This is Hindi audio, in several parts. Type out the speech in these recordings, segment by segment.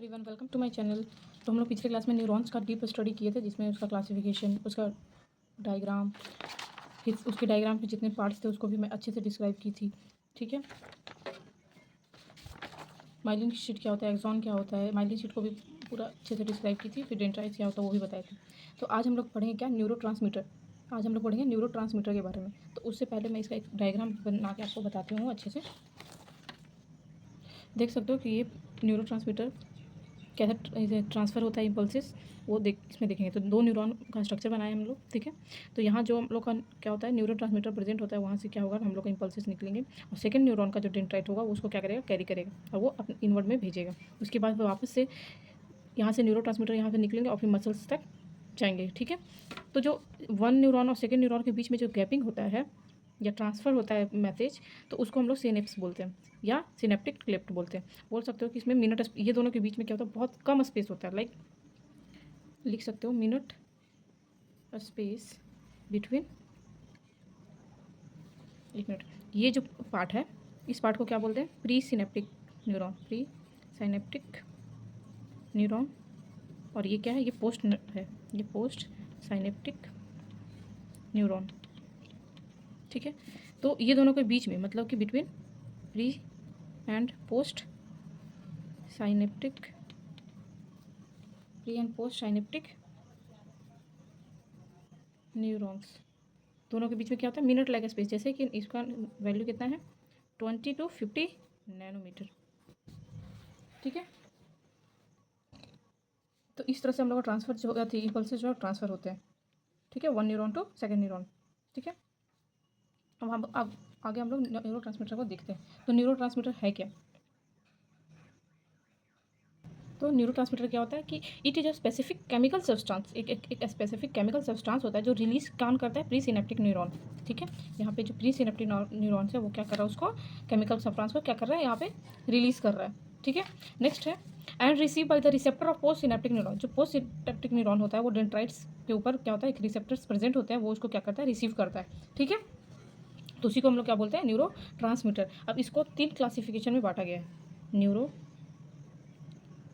Everyone, welcome to my channel. तो हम लोग पिछले क्लास में न्यूरॉन्स का डीप स्टडी किए थे, जिसमें उसका क्लासिफिकेशन, उसका डायग्राम, उसके डायग्राम के जितने पार्ट्स थे उसको भी मैं अच्छे से डिस्क्राइब की थी। ठीक है, माइलिन शीट क्या होता है, एक्सॉन क्या होता है, माइलिन शीट को भी पूरा अच्छे से डिस्क्राइब की थी। फिर डेंड्राइट्स क्या होता है वो भी बताए थे। तो आज हम लोग पढ़ेंगे क्या, न्यूरोट्रांसमीटर। आज हम लोग पढ़ेंगे न्यूरोट्रांसमीटर के बारे में। तो उससे पहले मैं इसका एक डायग्राम बना के आपको बताती हूँ अच्छे से। देख सकते हो कि ये न्यूरोट्रांसमीटर कैसे ट्रांसफ़र होता है इम्पल्सिस, वो इसमें देखेंगे। तो दो न्यूरॉन का स्ट्रक्चर बनाए हम लोग। ठीक है, तो यहाँ जो हम लोग का क्या होता है, न्यूरोट्रांसमीटर प्रेजेंट होता है, वहाँ से क्या होगा, हम लोग का इम्पल्सिस निकलेंगे और सेकंड न्यूरॉन का जो डेंड्राइट होगा वो उसको क्या करेगा, कैरी करेगा और वो अपने इनवर्ड में भेजेगा। उसके बाद वो वापस से यहाँ से न्यूरोट्रांसमीटर यहाँ से निकलेंगे और फिर मसल्स तक जाएंगे। ठीक है, तो जो वन न्यूरॉन और सेकेंड न्यूरॉन के बीच में जो गैपिंग होता है या ट्रांसफ़र होता है मैसेज, तो उसको हम लोग सिनेप्स बोलते हैं या सिनेप्टिक क्लेफ्ट बोलते हैं। बोल सकते हो कि इसमें मिनट, ये दोनों के बीच में क्या होता है, बहुत कम स्पेस होता है। लाइक लिख सकते हो मिनट स्पेस बिटवीन, एक मिनट। ये जो पार्ट है, इस पार्ट को क्या बोलते हैं, pre synaptic neuron, pre synaptic neuron. और ये क्या है, ये पोस्ट है, ये पोस्ट साइनेप्टिक न्यूरॉन। ठीक है, तो ये दोनों के बीच में मतलब कि between pre and post synaptic, pre and post synaptic neurons, दोनों के बीच में क्या होता है, मिनट लाइक स्पेस। जैसे कि इसका वैल्यू कितना है, 20 to 50 नैनोमीटर। ठीक है, तो इस तरह से हम लोग का ट्रांसफर जो होगा, इम्पल्सेस जो है ट्रांसफर होते हैं। ठीक है, one neuron to second neuron. ठीक है, अब आगे हम लोग न्यूरो ट्रांसमीटर को देखते हैं। तो न्यूरो ट्रांसमीटर है क्या, तो न्यूरोट्रांसमीटर क्या होता है कि it is a specific chemical substance, एक स्पेसिफिक केमिकल सब्सटेंस होता है जो रिलीज काम करता है प्री सिनेप्टिक न्यूरॉन। ठीक है, यहाँ पे जो प्री सिनेप्टिक न्यूरॉन है वो क्या कर रहा है, उसको केमिकल सब्सटेंस को क्या कर रहा है, यहाँ पे रिलीज कर रहा है। ठीक है, नेक्स्ट है and receive by the receptor of post synaptic neuron. जो पोस्ट सिनेप्टिक न्यूरॉन होता है वो डेंड्राइट्स के ऊपर क्या होता है, एक रिसेप्टर्स प्रेजेंट होते हैं, वो उसको क्या करता है, रिसीव करता है। ठीक है, तो उसी को हम लोग क्या बोलते हैं, न्यूरो ट्रांसमीटर। अब इसको 3 क्लासिफिकेशन में बांटा गया है। न्यूरो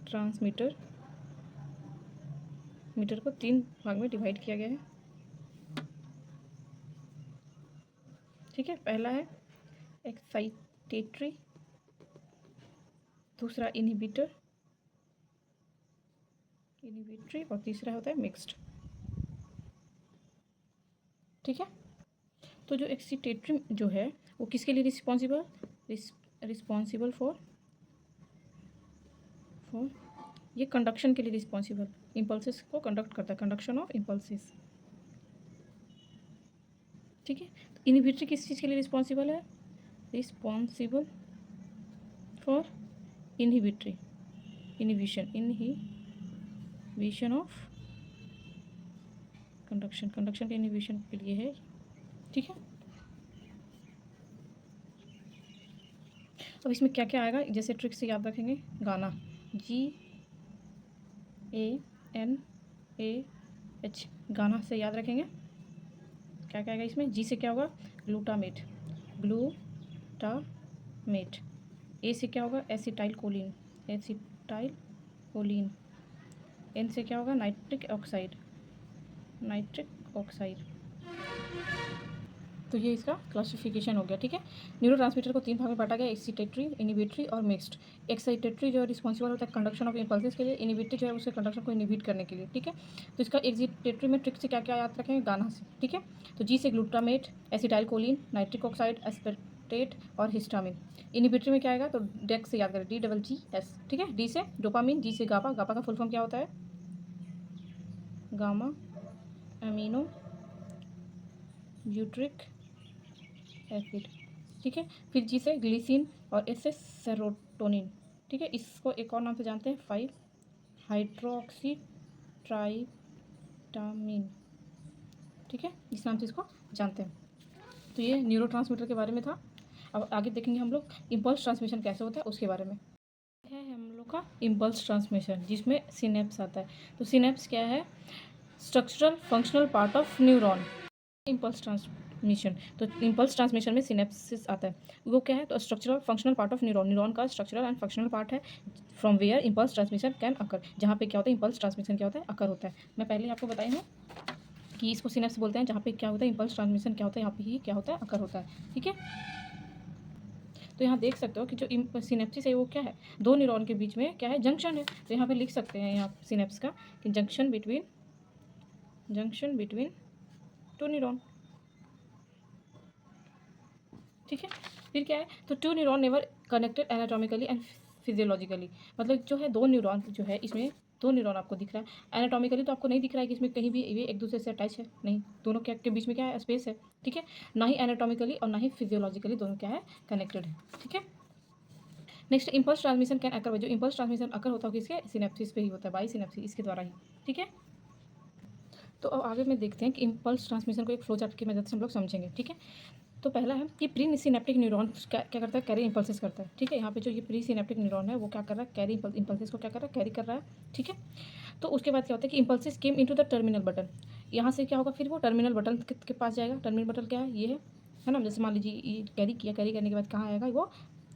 ट्रांसमीटर मीटर को 3 भाग में डिवाइड किया गया है। ठीक है, पहला है एक्साइटेटरी, दूसरा इनहिबिटरी और तीसरा होता है मिक्स्ड। ठीक है, तो जो एक्साइटेटरी जो है वो किसके लिए रिस्पॉन्सिबल फॉर ये कंडक्शन के लिए रिस्पॉन्सिबल, इम्पल्सिस को कंडक्ट करता है, कंडक्शन ऑफ इम्पल्सिस। ठीक है, तो इनहिबिटरी किस चीज़ के लिए रिस्पॉन्सिबल है, responsible for inhibition of conduction के इनहिबिशन के लिए है। ठीक है, अब इसमें क्या क्या आएगा, जैसे ट्रिक से याद रखेंगे, गाना GANAH, गाना से याद रखेंगे। क्या क्या आएगा इसमें, जी से क्या होगा, ग्लूटामेट, ए से क्या होगा, एसिटाइल कोलिन, एन से क्या होगा, नाइट्रिक ऑक्साइड। तो ये इसका क्लासिफिकेशन हो गया। ठीक है, न्यूरोट्रांसमीटर को 3 भाग में बांटा गया, एक्साइटेटरी, इनहिबिटरी और मिक्स्ड। एक्साइटेटरी जो है रिस्पॉन्सिबल होता है कंडक्शन ऑफ इम्पल्सेस के लिए, इनहिबिटरी जो है उसके कंडक्शन को इनहिबिट करने के लिए। ठीक है, तो इसका एक्साइटेटरी में ट्रिक से क्या क्या याद रखेंगे, गाना से। ठीक है, तो जी से glutamate, acetylcholine, nitric oxide, aspartate और हिस्टामिन। इनहिबिटरी में क्या आएगा, तो डेक से याद करें, DGGS। ठीक है, डी से डोपामिन, जी से गापा, गापा का फुल फॉर्म क्या होता है, गामा एमिनो ब्यूट्रिक एसिड। ठीक है, फिर जी से ग्लिसिन और एस से सेरोटोनिन। ठीक है, इसको एक और नाम से जानते हैं 5 हाइड्रोक्सी ट्राइटामिन। ठीक है, इस नाम से इसको जानते हैं। तो ये न्यूरोट्रांसमीटर के बारे में था। अब आगे देखेंगे हम लोग इम्पल्स ट्रांसमिशन कैसे होता है उसके बारे में। है हम लोग का इम्पल्स ट्रांसमिशन, जिसमें सिनेप्स आता है। तो सिनेप्स क्या है, structural functional part of neuron. Impulse transmission. तो इम्पल्स ट्रांसमिशन में सिनेप्सिस आता है, वो क्या है, तो structural functional part of neuron, neuron का स्ट्रक्चरल एंड फंक्शनल पार्ट है, from where impulse transmission can occur, जहाँ पे क्या होता है इम्पल्स ट्रांसमिशन क्या होता है, अकर होता है। मैं पहले आपको बताई हूँ कि इसको सिनेप्स बोलते हैं, जहाँ पे क्या होता है इम्पल्स ट्रांसमिशन क्या होता है, यहाँ पे ही क्या होता है, अकर होता है। ठीक है, तो यहाँ देख सकते हो कि जो सिनेप्सिस है वो क्या है, दो न्यूरॉन के बीच में क्या है, जंक्शन है। तो यहाँ पे लिख सकते हैं यहाँ सिनेप्स का कि जंक्शन बिटवीन टू न्यूरॉन। ठीक है, फिर क्या है, तो two neuron never connected anatomically and physiologically, मतलब जो है दो न्यूरॉन जो है, इसमें दो न्यूरॉन आपको दिख रहा है, एनाटॉमिकली तो आपको नहीं दिख रहा है कि इसमें कहीं भी ये एक दूसरे से अटैच है, नहीं, दोनों के बीच में क्या है, स्पेस है। ठीक है, ना ही एनाटॉमिकली और ना ही फिजियोलॉजिकली दोनों क्या है, कनेक्टेड है। ठीक है, नेक्स्ट इम्पल्स ट्रांसमिशन कैन अकर, जो इम्पल्स ट्रांसमिशन अकर होता है किसके, सिनेप्सिस पे ही होता है, बाई सिनेप्सिस, इसके द्वारा ही। ठीक है, तो अब आगे में देखते हैं कि इम्पल्स ट्रांसमिशन को एक फ्लो चार्ट की मदद से हम लोग समझेंगे। ठीक है, तो पहला है कि प्री सिनेप्टिक न्यूरॉन क्या करता है, कैरी इंपल्सेस करता है। ठीक है, यहाँ पे जो ये प्री सिनेप्टिक न्यूरॉन है वो क्या कर रहा है, कैरी इंपल्सेस को क्या कर रहा है, कैरी कर रहा है। ठीक है, तो उसके बाद क्या होता है कि impulses came into the terminal button, यहाँ से क्या होगा, फिर वो टर्मिनल बटन के पास जाएगा। टर्मिनल बटन क्या है, ये है ना, जैसे मान लीजिए ये कैरी किया, कैरी करने के बाद कहाँ आएगा वो,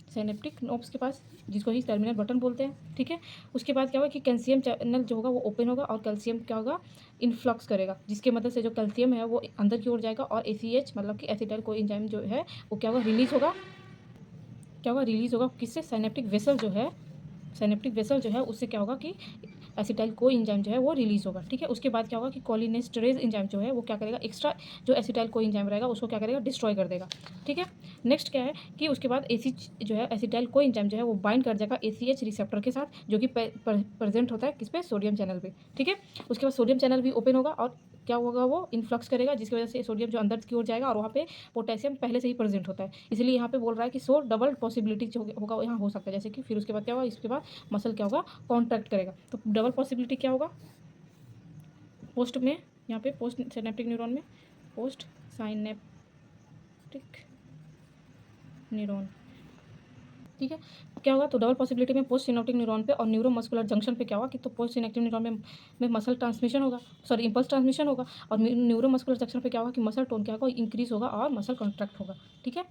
सिनेप्टिक नोब्स के पास, जिसको ही टर्मिनल बटन बोलते हैं। ठीक है, उसके बाद क्या होगा कि कैल्शियम चैनल जो होगा वो ओपन होगा, और कैल्शियम क्या होगा, इनफ्लक्स करेगा, जिसके मदद से जो कैल्शियम है वो अंदर की ओर जाएगा, और ACH मतलब कि एसिटाइल कोएंजाइम जो है वो क्या होगा, रिलीज होगा, क्या होगा, रिलीज होगा किससे, साइनेप्टिक वेसल जो है, साइनेप्टिक वेसल जो है उससे क्या होगा कि एसिटाइल को एंजाइम जो है वो रिलीज होगा। ठीक है, उसके बाद क्या होगा कि कोलिनेस्टरेज एंजाइम जो है वो क्या करेगा, एक्स्ट्रा जो एसिटाइल को एंजाइम रहेगा उसको क्या करेगा, डिस्ट्रॉय कर देगा। ठीक है, नेक्स्ट क्या है कि उसके बाद एसी जो है एसिटाइल को एंजाइम जो है वो बाइंड कर जाएगा ACH रिसेप्टर के साथ, जो कि प्रेजेंट होता है किस पे, सोडियम चैनल पे। ठीक है, उसके बाद सोडियम चैनल भी ओपन होगा, और क्या होगा, वो इन्फ्लक्स करेगा, जिसकी वजह से सोडियम जो अंदर की ओर जाएगा, और वहाँ पे पोटेशियम पहले से ही प्रेजेंट होता है, इसलिए यहाँ पे बोल रहा है कि सो डबल पॉसिबिलिटी जो होगा यहाँ हो सकता है, जैसे कि फिर उसके बाद क्या होगा, इसके बाद मसल क्या होगा, कॉन्ट्रैक्ट करेगा। तो डबल पॉसिबिलिटी क्या होगा, पोस्ट में, यहाँ पे पोस्ट सिनेप्टिक न्यूरॉन में पोस्ट साइनेप्टिक न्यूरॉन। ठीक है, क्या होगा, तो डबल पॉसिबिलिटी में पोस्ट सिनेप्टिक न्यूरॉन पे और न्यूरोमस्कुलर जंक्शन पे क्या होगा कि, तो पोस्ट सिनेप्टिक न्यूरॉन में मसल ट्रांसमिशन होगा, सॉरी इम्पल्स ट्रांसमिशन होगा, और न्यूरोमस्कुलर जंक्शन पे क्या होगा कि मसल टोन क्या होगा, इंक्रीज होगा और मसल कॉन्ट्रैक्ट होगा। ठीक है,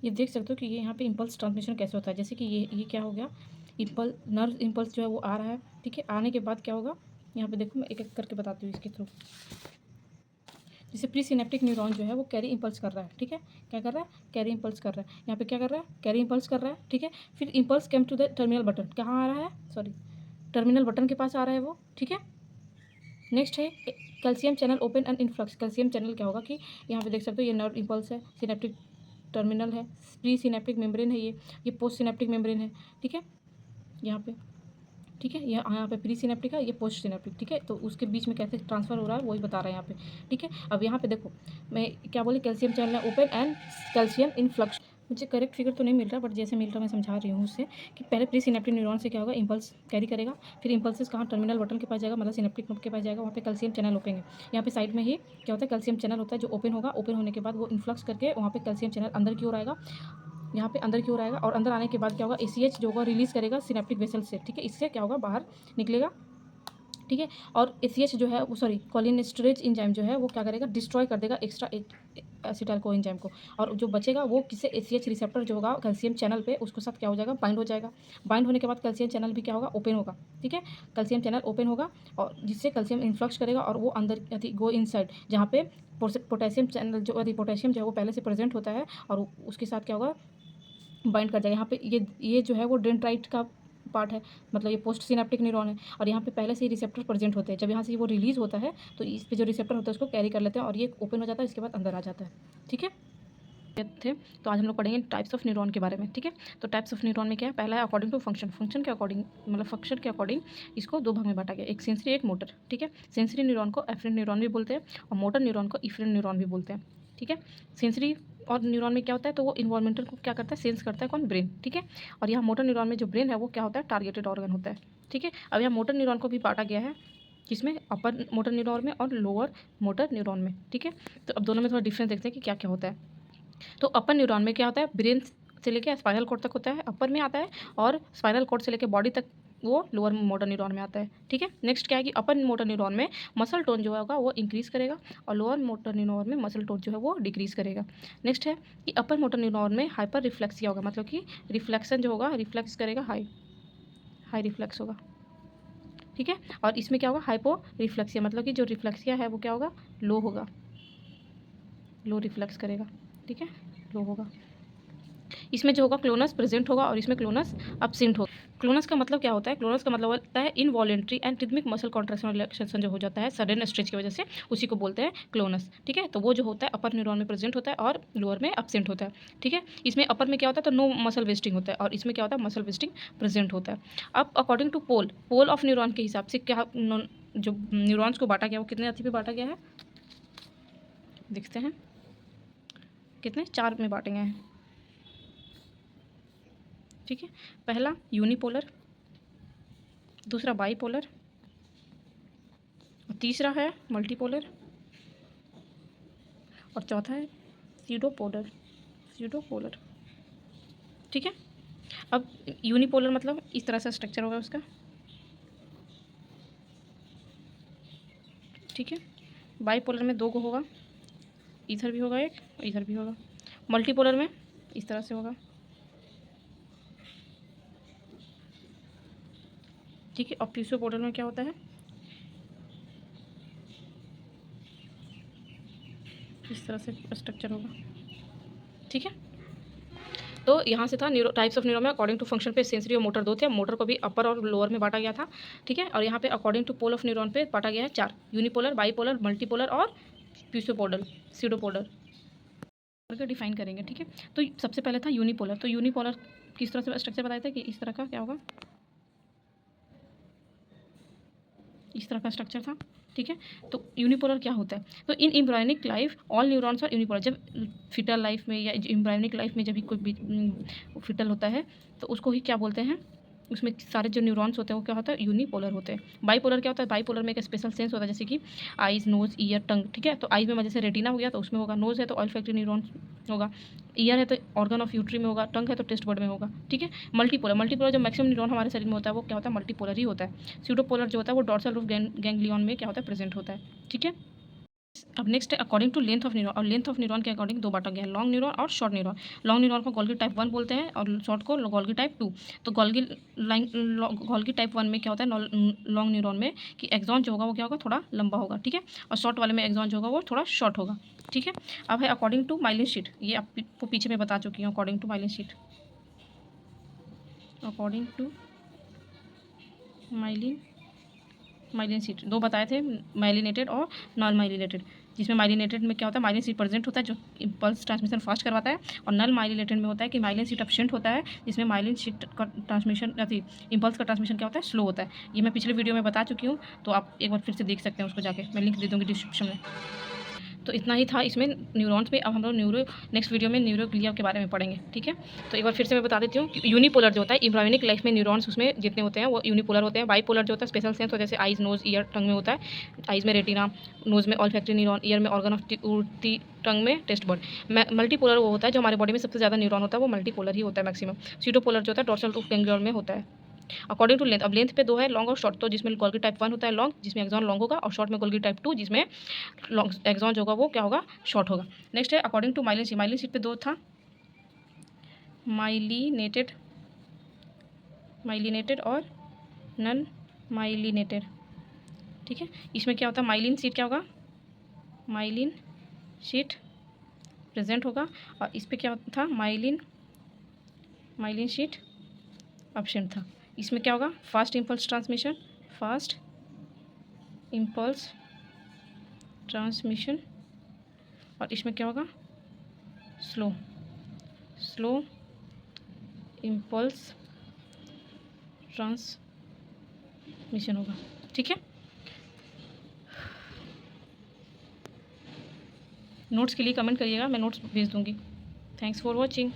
ये देख सकते हो कि ये यहाँ पे इम्पल्स ट्रांसमिशन कैसे होता है, जैसे कि ये क्या हो गया, नर्व इम्पल्स जो है वो आ रहा है। ठीक है, आने के बाद क्या होगा, यहाँ पे देखो मैं एक एक करके बताती हूँ इसके थ्रू। जैसे प्री सिनेप्टिक न्यूरॉन जो है वो कैरी इम्पल्स कर रहा है। ठीक है, क्या कर रहा है, कैरी इम्पल्स कर रहा है, यहाँ पे क्या कर रहा है, कैरी इम्पल्स कर रहा है। ठीक है, फिर impulse came to the terminal button, कहाँ आ रहा है, सॉरी टर्मिनल बटन के पास आ रहा है वो। ठीक है, नेक्स्ट है calcium channel open and influx, calcium channel क्या होगा कि यहाँ पे देख सकते हो ये नर्व इम्पल्स है, सिनेप्टिक टर्मिनल है, प्री सिनेप्टिक मेम्ब्रेन है, ये पोस्ट सिनेप्टिक मेम्ब्रेन है। ठीक है, यहाँ पे, ठीक है, यहाँ पे प्री सिनेप्टिक है, ये पोस्ट सिनेप्टिक। ठीक है, तो उसके बीच में कैसे ट्रांसफर हो रहा है वही बता रहा है यहाँ पे। ठीक है, अब यहाँ पे देखो मैं क्या बोली, calcium channel open and calcium influx, मुझे करेक्ट फिगर तो नहीं मिल रहा, बट जैसे मिल रहा मैं समझा रही हूँ उससे कि पहले प्री सिनेप्टिक न्यूरॉन से क्या होगा, इम्पल्स कैरी करेगा, फिर इम्पल्सेस कहाँ, टर्मिनल बटन के पास जाएगा, मतलब सिनेप्टिक नोड के पास जाएगा, वहाँ पे कैल्शियम चैनल ओपन है। यहाँ पे साइड में ही क्या होता है, कैल्शियम चैनल होता है जो ओपन होगा, ओपन होने के बाद वो इन्फ्लक्स करके वहाँ पे कैल्शियम चैनल अंदर की ओर आएगा, यहाँ पे अंदर की ओर आएगा, और अंदर आने के बाद क्या होगा, ACH जो होगा रिलीज करेगा सिनेप्टिक वेसल से। ठीक है, इससे क्या होगा, बाहर निकलेगा। ठीक है, और ACH जो है वो, सॉरी कोलिनेस्टरेज एंजाइम जो है वो क्या करेगा, डिस्ट्रॉय कर देगा एक्स्ट्रा एसिटाइल को एंजाइम को, और जो बचेगा वो किससे, ACH रिसेप्टर जो होगा कैल्शियम चैनल पे, उसके साथ क्या हो जाएगा, बाइंड हो जाएगा। बाइंड होने के बाद कैल्शियम चैनल भी क्या होगा, ओपन होगा। ठीक है, कैल्शियम चैनल ओपन होगा, और जिससे कैल्शियम इन्फ्लक्स करेगा, और वो अंदर गो इनसाइड, जहाँ पे पोटेशियम चैनल जो पोटेशियम जो है वो पहले से प्रेजेंट होता है, और उसके साथ क्या होगा, बाइंड कर जाएगा। यहाँ पे ये जो है वो डेंड्राइट का पार्ट है, मतलब ये पोस्ट सिनेप्टिक न्यूरॉन है, और यहाँ पे पहले से ही रिसेप्टर प्रेजेंट होते हैं, जब यहाँ से वो रिलीज होता है तो इस पे जो रिसेप्टर होता है उसको कैरी कर लेते हैं, और ये ओपन हो जाता है, इसके बाद अंदर आ जाता है। ठीक है, थे तो आज हम लोग पढ़ेंगे टाइप्स ऑफ न्यूरॉन के बारे में। ठीक है, तो टाइप्स ऑफ न्यूरॉन में क्या है, पहला है अकॉर्डिंग टू फंक्शन, फंक्शन के अकॉर्डिंग, मतलब फंक्शन के अकॉर्डिंग इसको दो भाग में बांटा गया, एक सेंसरी एक मोटर। ठीक है, सेंसरी न्यूरॉन को एफरेंट न्यूरॉन भी बोलते हैं, और मोटर न्यूरॉन को इफरेंट न्यूरॉन भी बोलते हैं। ठीक है, सेंसरी और न्यूरॉन में क्या होता है, तो वो इन्वायरमेंटल को क्या करता है, सेंस करता है, कौन, ब्रेन। ठीक है, और यहाँ मोटर न्यूरॉन में जो ब्रेन है वो क्या होता है, टारगेटेड ऑर्गन होता है। ठीक है, अब यहाँ मोटर न्यूरॉन को भी बांटा गया है, किसमें, अपर मोटर न्यूरॉन में और लोअर मोटर न्यूरॉन में। ठीक है, तो अब दोनों में थोड़ा डिफरेंस देखते हैं कि क्या क्या होता है। तो अपर न्यूरॉन में क्या होता है, ब्रेन से लेकर स्पाइनल कॉर्ड तक होता है, अपर में आता है, और स्पाइनल कॉर्ड से लेकर बॉडी तक वो लोअर मोटर न्यूरॉन में आता है। ठीक है, नेक्स्ट क्या है कि अपर मोटर न्यूरॉन में मसल टोन जो होगा वो इंक्रीज़ करेगा और लोअर मोटर न्यूरॉन में मसल टोन जो है वो डिक्रीज़ करेगा। नेक्स्ट है कि अपर मोटर न्यूरॉन में हाइपर रिफ्लेक्सिया होगा, मतलब कि रिफ्लेक्शन जो होगा रिफ्लेक्स करेगा, हाई रिफ्लेक्स होगा। ठीक है, और इसमें क्या होगा हाइपो रिफ्लेक्सिया, मतलब कि जो रिफ्लेक्सिया है वो क्या होगा, लो होगा, लो रिफ्लेक्स करेगा। ठीक है, लो होगा। इसमें जो होगा क्लोनस प्रेजेंट होगा और इसमें क्लोनस अब्सेंट होगा। क्लोनस का मतलब क्या होता है, क्लोनस का मतलब होता है involuntary and rhythmic muscle contraction और रिलैक्सेशन जो हो जाता है सडन स्ट्रेच की वजह से, उसी को बोलते हैं क्लोनस। ठीक है, तो वो जो होता है अपर न्यूरॉन में प्रेजेंट होता है और लोअर में अब्सेंट होता है। ठीक है, इसमें अपर में क्या होता है तो नो मसल वेस्टिंग होता है और इसमें क्या होता है मसल वेस्टिंग प्रेजेंट होता है। अब according to pole of neuron के हिसाब से क्या जो न्यूरॉन्स को बांटा गया वो कितने अथी पे बांटा गया है, देखते हैं कितने, 4 में बांटे गए हैं। ठीक है, पहला यूनिपोलर, दूसरा बाईपोलर, और तीसरा है मल्टीपोलर, और चौथा है सीडोपोलर। ठीक है, अब यूनिपोलर मतलब इस तरह से स्ट्रक्चर होगा उसका। ठीक है, बाईपोलर में 2 को होगा, इधर भी होगा एक, इधर भी होगा। मल्टीपोलर में इस तरह से होगा। ठीक है, और प्यूसियोपोलर में क्या होता है, इस तरह से स्ट्रक्चर होगा। ठीक है, तो यहाँ से था न्यूरो टाइप्स ऑफ न्यूरो में अकॉर्डिंग टू फंक्शन पे सेंसरी और मोटर 2 थे, मोटर को भी अपर और लोअर में बांटा गया था। ठीक है, और यहाँ पे according to pole of neuron पे बांटा गया है 4, यूनिपोलर, बाईपोलर, मल्टीपोलर और प्यूसियोपोलर, सीडोपोलर करके डिफाइन करेंगे। ठीक है, तो सबसे पहले था यूनिपोलर। तो यूनिपोलर किस तरह से स्ट्रक्चर बताया था कि इस तरह का क्या होगा, इस तरह का स्ट्रक्चर था। ठीक है, तो यूनिपोलर क्या होता है, तो in embryonic life all neurons are unipolar. जब फिटल लाइफ में या एम्ब्रायोनिक लाइफ में जब भी कोई फिटल होता है तो उसको ही क्या बोलते हैं, उसमें सारे जो न्यूरॉन्स होते हैं वो क्या होता है, यूनिपोलर होते हैं। बाईपोलर क्या होता है, बाईपोलर में एक स्पेशल सेंस होता है, जैसे कि आइज, नोज, ईयर, टंग। ठीक है, तो आइज में जैसे रेटिना हो गया तो उसमें होगा, नोज है तो ऑल्फैक्टरी न्यूरॉन्स होगा, ईयर है तो ऑर्गन ऑफ यूट्री में होगा, टंग है तो टेस्ट बर्ड में होगा। ठीक है, मल्टीपोलर जो मैक्सिमम न्यूरॉन हमारे शरीर में होता है वो क्या होता है, मल्टीपोलर ही होता है। स्यूडोपोलर जो होता है वो डॉर्सल रूफ गैंग्लियन में क्या होता है, प्रेजेंट होता है। ठीक है, अब नेक्स्ट है according to length of neuron, और लेंथ ऑफ न्यूरॉन के अकॉर्डिंग 2 बांटा गया है, लॉन्ग न्यूरॉन और शॉर्ट न्यूरॉन। लॉन्ग न्यूरॉन को गोल्गी टाइप 1 बोलते हैं और शॉर्ट को गोल्गी टाइप 2। तो गोल्गी टाइप 1 में क्या होता है, लॉन्ग न्यूरॉन में कि एक्सॉन जो होगा वो क्या होगा, थोड़ा लंबा होगा। ठीक है, और शॉर्ट वाले में एक्सॉन जो होगा वो थोड़ा शॉर्ट होगा। ठीक है, अब है अकॉर्डिंग टू माइलिन शीट, ये आपको पीछे में बता चुकी हूँ। According to myelin sheath, according to myelin sheath 2 बताए थे, माइलिनेटेड और नॉन माइलिनेटेड। जिसमें माइलिनेटेड में क्या होता है, माइलिन शीट प्रेजेंट होता है जो इम्पल्स ट्रांसमिशन फास्ट करवाता है, और नॉन माइलिनेटेड में होता है कि माइलिन शीट एब्सेंट होता है, जिसमें माइलिन शीट का ट्रांसमिशन अथी इम्पल्स का ट्रांसमिशन क्या होता है, स्लो होता है। ये मैं पिछले वीडियो में बता चुकी हूँ, तो आप एक बार फिर से देख सकते हैं उसको जाके, मैं लिंक दे दूँगी डिस्क्रिप्शन में। तो इतना ही था इसमें न्यूरॉन्स में। अब हम लोग नेक्स्ट वीडियो में न्यूरोग्लिया के बारे में पढ़ेंगे। ठीक है, तो एक बार फिर से मैं बता देती हूँ कि यूनिपोलर जो होता है एम्ब्रायोनिक लाइफ में न्यूरॉन्स उसमें जितने होते हैं वो यूनिपोलर होते हैं। बाईपोलर जो होता है स्पेशल सेंस, तो जैसे आइज, नोज, ईयर, टंग में होता है, आइज में रेटिना, नोज में ऑल्फैक्टरी न्यूरॉन, ईयर में ऑर्गन ऑफ टंग में टेस्ट बर्ड। मल्टीपोलर वो होता है जो हमारे बॉडी में सबसे ज़्यादा न्यूरॉन होता है वो मल्टीपोलर ही होता है मैक्सिमम। सीडोपोलर जो होता है डॉर्सल रूफ गैंग्लियन में होता है। अकॉर्डिंग टू लेंथ, अब लेंथ पे 2 है, लॉन्ग और शॉर्ट। तो जिसमें गोल्गी टाइप 1 होता है लॉन्ग, जिसमें एक्सॉन लॉन्ग होगा, और शॉर्ट में गोल्गी टाइप 2 जिसमें लॉन्ग एक्सॉन जो होगा वो क्या होगा, शॉर्ट होगा। नेक्स्ट है अकॉर्डिंग टू माइलिन शीट पे 2 था, माइलिनेटेड और नॉन माइलिनेटेड। ठीक है, इसमें क्या होता है, माइलिन शीट क्या होगा, माइलिन शीट प्रेजेंट होगा, और इस पर क्या था, माइलिन शीट एब्सेंट था। इसमें क्या होगा, फास्ट इम्पल्स ट्रांसमिशन, और इसमें क्या होगा, स्लो इम्पल्स ट्रांसमिशन होगा। ठीक है, नोट्स के लिए कमेंट करिएगा, मैं नोट्स भेज दूँगी। Thanks for watching.